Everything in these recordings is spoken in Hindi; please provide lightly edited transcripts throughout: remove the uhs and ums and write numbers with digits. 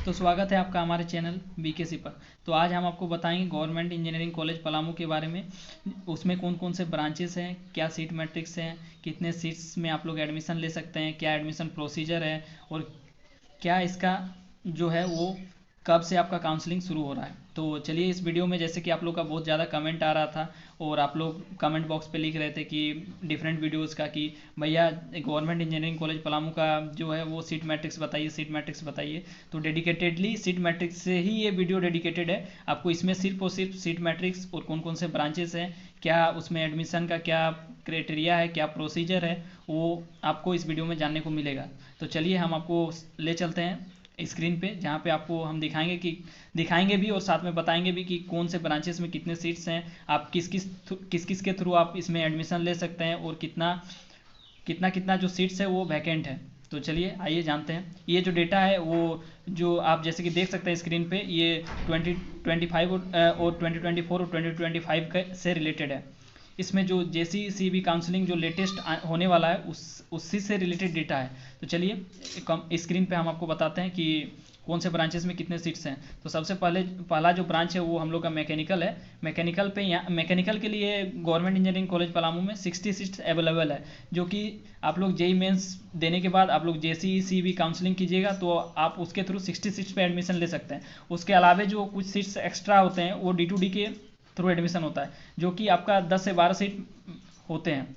तो स्वागत है आपका हमारे चैनल बीकेसी पर। तो आज हम आपको बताएंगे गवर्नमेंट इंजीनियरिंग कॉलेज पलामू के बारे में। उसमें कौन कौन से ब्रांचेस हैं, क्या सीट मैट्रिक्स हैं, कितने सीट्स में आप लोग एडमिशन ले सकते हैं, क्या एडमिशन प्रोसीजर है और क्या इसका जो है वो कब से आपका काउंसलिंग शुरू हो रहा है। तो चलिए इस वीडियो में, जैसे कि आप लोग का बहुत ज़्यादा कमेंट आ रहा था और आप लोग कमेंट बॉक्स पे लिख रहे थे कि डिफरेंट वीडियोस का कि भैया गवर्नमेंट इंजीनियरिंग कॉलेज पलामू का जो है वो सीट मैट्रिक्स बताइए, सीट मैट्रिक्स बताइए। तो डेडिकेटेडली सीट मैट्रिक्स से ही ये वीडियो डेडिकेटेड है। आपको इसमें सिर्फ और सिर्फ सीट मैट्रिक्स और कौन कौन से ब्रांचेस हैं, क्या उसमें एडमिशन का क्या क्राइटेरिया है, क्या प्रोसीजर है, वो आपको इस वीडियो में जानने को मिलेगा। तो चलिए हम आपको ले चलते हैं स्क्रीन पे, जहाँ पे आपको हम दिखाएंगे भी और साथ में बताएंगे भी कि कौन से ब्रांचेस में कितने सीट्स हैं, आप किस किस के थ्रू आप इसमें एडमिशन ले सकते हैं और कितना जो सीट्स है वो वैकेंट है। तो चलिए आइए जानते हैं। ये जो डेटा है वो जो आप जैसे कि देख सकते हैं स्क्रीन पे, ये 2025 और 2024 और 2025 से रिलेटेड है। इसमें जो JCCB काउंसलिंग जो लेटेस्ट होने वाला है उसी से रिलेटेड डेटा है। तो चलिए स्क्रीन पे हम आपको बताते हैं कि कौन से ब्रांचेस में कितने सीट्स हैं। तो सबसे पहला जो ब्रांच है वो हम लोग का मैकेनिकल है। मैकेनिकल के लिए गवर्नमेंट इंजीनियरिंग कॉलेज पलामू में 60 सीट्स अवेलेबल है, जो कि आप लोग JEE मेंस देने के बाद आप लोग JCCB काउंसलिंग कीजिएगा तो आप उसके थ्रू 60 सीट्स पे एडमिशन ले सकते हैं। उसके अलावा जो कुछ सीट्स एक्स्ट्रा होते हैं वो D2D के थ्रू एडमिशन होता है, जो कि आपका 10 से 12 सीट होते हैं।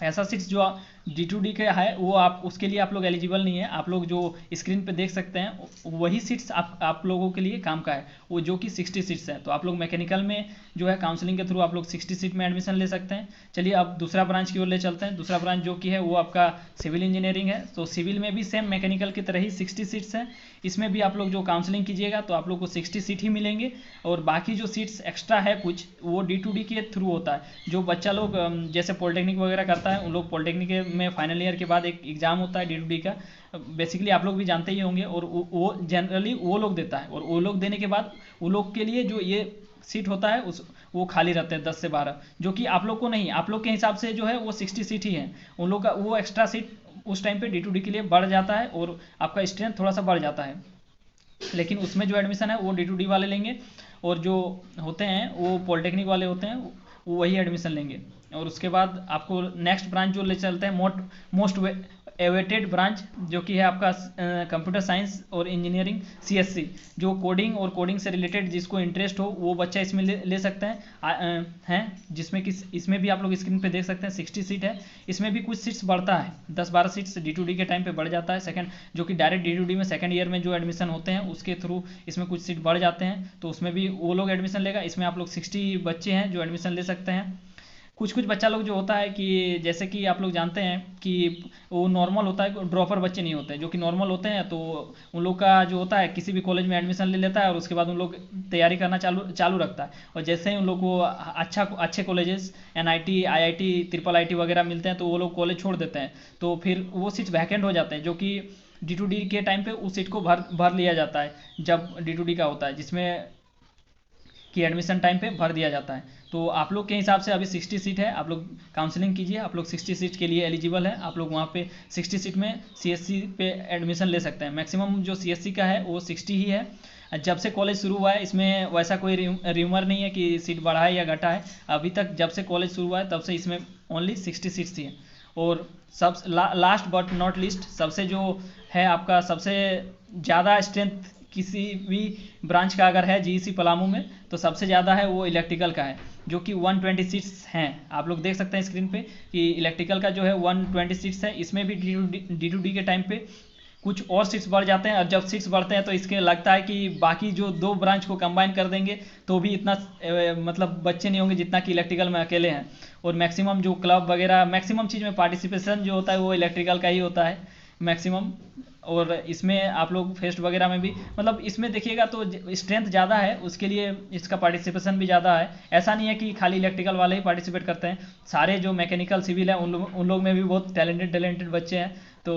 ऐसा सीट्स जो D2D के है वो आप उसके लिए आप लोग एलिजिबल नहीं है। आप लोग जो स्क्रीन पे देख सकते हैं वही सीट्स आप लोगों के लिए काम का है, वो जो कि 60 सीट्स है। तो आप लोग मैकेनिकल में जो है काउंसलिंग के थ्रू आप लोग 60 सीट में एडमिशन ले सकते हैं। चलिए अब दूसरा ब्रांच की ओर ले चलते हैं। दूसरा ब्रांच जो कि है वो आपका सिविल इंजीनियरिंग है। तो सिविल में भी सेम मैकेनिकल की तरह ही 60 सीट्स हैं। इसमें भी आप लोग जो काउंसलिंग कीजिएगा तो आप लोग को 60 सीट ही मिलेंगे और बाकी जो सीट्स एक्स्ट्रा है कुछ वो D2D के थ्रू होता है। जो बच्चा लोग जैसे पॉलिटेक्निक वगैरह करता है उन लोग पॉलिटेक्निक में फाइनल ईयर के बाद एक एग्जाम होता है D2D का, बेसिकली आप लोग भी जानते ही होंगे, और वो जनरली वो लोग देता है और वो लोग देने के बाद वो लोग के लिए जो ये सीट होता है वो खाली रहते हैं 10 से 12, जो कि आप लोग को नहीं, आप लोग के हिसाब से जो है वो 60 सीट ही है। उन लोग का वो एक्स्ट्रा सीट उस टाइम पे D2D के लिए बढ़ जाता है और आपका स्ट्रेंथ थोड़ा सा बढ़ जाता है, लेकिन उसमें जो एडमिशन है वो D2D वाले लेंगे और जो होते हैं वो पॉलिटेक्निक वाले होते हैं वो वही एडमिशन लेंगे। और उसके बाद आपको नेक्स्ट ब्रांच जो ले चलते हैं मोस्ट एवेटेड ब्रांच, जो कि है आपका कंप्यूटर साइंस और इंजीनियरिंग CSC, जो कोडिंग और कोडिंग से रिलेटेड जिसको इंटरेस्ट हो वो बच्चा इसमें ले सकते हैं जिसमें कि इसमें भी आप लोग स्क्रीन पे देख सकते हैं 60 सीट है। इसमें भी कुछ सीट्स बढ़ता है, 10-12 सीट्स D2D के टाइम पे बढ़ जाता है सेकंड, जो कि डायरेक्ट D2D में सेकंड ईयर में जो एडमिशन होते हैं उसके थ्रू इसमें कुछ सीट बढ़ जाते हैं, तो उसमें भी वो लोग एडमिशन लेगा। इसमें आप लोग 60 बच्चे हैं जो एडमिशन ले सकते हैं। कुछ बच्चा लोग जो होता है कि जैसे कि आप लोग जानते हैं कि वो नॉर्मल होता है, ड्रॉपर बच्चे नहीं होते, जो कि नॉर्मल होते हैं, तो उन लोग का जो होता है किसी भी कॉलेज में एडमिशन ले लेता है और उसके बाद उन लोग तैयारी करना चालू रखता है। और जैसे ही उन लोग को अच्छे कॉलेजेस NIT IIT IIIT वगैरह मिलते हैं तो वो लोग कॉलेज छोड़ देते हैं, तो फिर वो सीट्स वैकेंट हो जाते हैं, जो कि D2D के टाइम पे उस सीट को भर लिया जाता है जब D2D का होता है, जिसमें कि एडमिशन टाइम पे भर दिया जाता है। तो आप लोग के हिसाब से अभी 60 सीट है, आप लोग काउंसलिंग कीजिए, आप लोग 60 सीट के लिए एलिजिबल है। आप लोग वहाँ पे 60 सीट में CSC पे एडमिशन ले सकते हैं। मैक्सिमम जो CSC का है वो 60 ही है। जब से कॉलेज शुरू हुआ है इसमें वैसा कोई र्यूमर नहीं है कि सीट बढ़ा है या घटा है। अभी तक जब से कॉलेज शुरू हुआ है तब से इसमें ओनली 60 सीट्स ही है। और सब लास्ट बट नॉट लिस्ट, सबसे जो है आपका सबसे ज़्यादा स्ट्रेंथ किसी भी ब्रांच का अगर है GEC पलामू में तो सबसे ज़्यादा है वो इलेक्ट्रिकल का है, जो कि 120 सीट्स हैं। आप लोग देख सकते हैं स्क्रीन पे कि इलेक्ट्रिकल का जो है 120 सीट्स है। इसमें भी D2D के टाइम पे कुछ और सीट्स बढ़ जाते हैं, और जब सीट्स बढ़ते हैं तो इसके लगता है कि बाकी जो दो ब्रांच को कंबाइन कर देंगे तो भी इतना मतलब बच्चे नहीं होंगे जितना कि इलेक्ट्रिकल में अकेले हैं। और मैक्सिमम जो क्लब वगैरह मैक्सिमम चीज़ में पार्टिसिपेशन जो होता है वो इलेक्ट्रिकल का ही होता है मैक्सिमम। और इसमें आप लोग फेस्ट वगैरह में भी मतलब इसमें देखिएगा तो स्ट्रेंथ ज़्यादा है, उसके लिए इसका पार्टिसिपेशन भी ज़्यादा है। ऐसा नहीं है कि खाली इलेक्ट्रिकल वाले ही पार्टिसिपेट करते हैं, सारे जो मैकेनिकल सिविल है उन लोग में भी बहुत टैलेंटेड बच्चे हैं, तो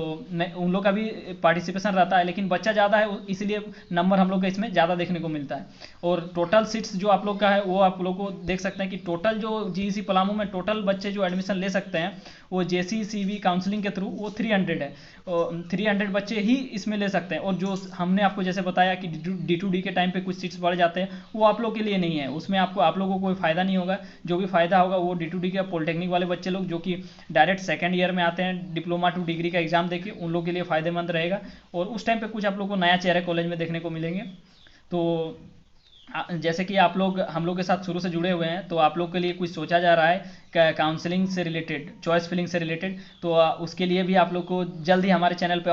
उन लोग का भी पार्टिसिपेशन रहता है, लेकिन बच्चा ज़्यादा है इसलिए नंबर हम लोग का इसमें ज़्यादा देखने को मिलता है। और टोटल सीट्स जो आप लोग का है वो आप लोग को देख सकते हैं कि टोटल जो GEC पलामू में टोटल बच्चे जो एडमिशन ले सकते हैं वो JCCV काउंसलिंग के थ्रू वो 300 है, 300 बच्चे ही इसमें ले सकते हैं। और जो हमने आपको जैसे बताया कि D2D के टाइम पे कुछ सीट्स बढ़ जाते हैं, वो आप लोग के लिए नहीं है, उसमें आप लोगों को कोई फ़ायदा नहीं होगा। जो भी फ़ायदा होगा वो D2D के पॉलिटेक्निक वाले बच्चे लोग जो कि डायरेक्ट सेकंड ईयर में आते हैं डिप्लोमा टू डिग्री का एग्जाम देके, उन लोग के लिए फ़ायदेमंद रहेगा। और उस टाइम पे कुछ आप लोग को नया चेहरा कॉलेज में देखने को मिलेंगे। तो जैसे कि आप लोग हम लोग के साथ शुरू से जुड़े हुए हैं, तो आप लोग के लिए कुछ सोचा जा रहा है काउंसलिंग से रिलेटेड, चॉइस फिलिंग से रिलेटेड, तो उसके लिए भी आप लोग को जल्द ही हमारे चैनल पे